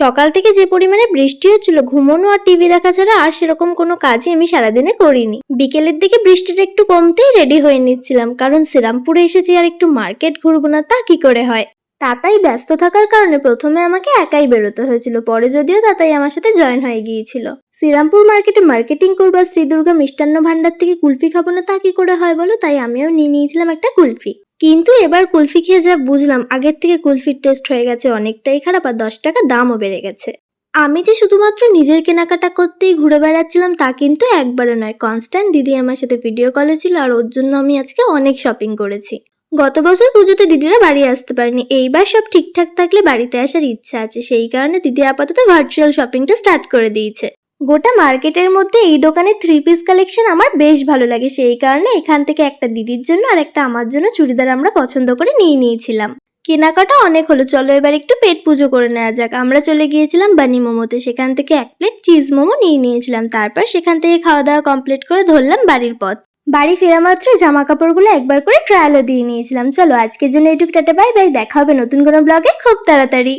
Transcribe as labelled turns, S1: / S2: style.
S1: সকাল থেকে যে পরিমাণে বৃষ্টি হচ্ছিল, ঘুমানো আর টিভি দেখা ছাড়া আর সেরকম কোনো কাজই আমি সারাদিনে করিনি। বিকেলের দিকে বৃষ্টিটা একটু কমতেই রেডি হয়ে নিচ্ছিলাম, কারণ শ্রীরামপুরে এসেছি আর একটু মার্কেট ঘুরবো না তা কি করে হয়। তাতাই ব্যস্ত থাকার কারণে প্রথমে আমাকে একাই বেরোতে হয়েছিল, পরে যদিও তাতাই আমার সাথে জয়েন হয়ে গিয়েছিল। শ্রীরামপুর মার্কেটে মার্কেটিং করবো আর শ্রী দুর্গা মিষ্টান্ন ভান্ডার থেকে কুলফি খাবো না তা কি করে হয় বলো, তাই আমিও নিয়ে নিয়েছিলাম একটা কুলফি। কিন্তু এবার কুলফি খেয়ে যা বুঝলাম, আগের থেকে কুলফির টেস্ট হয়ে গেছে অনেকটাই খারাপ, আর 10 টাকা দামও বেড়ে গেছে। আমি যে শুধুমাত্র নিজের কেনাকাটা করতেই ঘুরে বেড়াচ্ছিলাম তা কিন্তু একবারও নয়, কনস্ট্যান্ট দিদি আমার সাথে ভিডিও কলে ছিল, আর ওর জন্য আমি আজকে অনেক শপিং করেছি। গত বছর পুজোতে দিদিরা বাড়ি আসতে পারেনি, এইবার সব ঠিকঠাক থাকলে বাড়িতে আসার ইচ্ছা আছে, সেই কারণে দিদি আপাতত ভার্চুয়াল শপিংটা স্টার্ট করে দিয়েছে। গোটা মার্কেটের মধ্যে এই দোকানের 3 পিস কালেকশন আমার বেশ ভালো লাগে, সেই কারণে এখান থেকে একটা দিদির জন্য আর একটা আমার জন্য চুড়িদার আমরা পছন্দ করে নিয়ে নিয়েছিলাম। কেনাকাটা অনেক হলো, চলো এবার একটু পেট পুজো করে নেওয়া যাক। আমরা চলে গিয়েছিলাম বানি মোমোতে, সেখান থেকে 1 প্লেট চিজ মোমো নিয়ে নিয়েছিলাম, তারপর সেখান থেকে খাওয়া দাওয়া কমপ্লিট করে ধরলাম বাড়ির পথ। বাড়ি ফেরা মাত্র জামা কাপড়গুলো একবার করে ট্রায়ালও দিয়ে নিয়েছিলাম। চলো আজকের জন্য এটুকু, টাটা বাই বাই, দেখা হবে নতুন কোনো ব্লগে খুব তাড়াতাড়ি।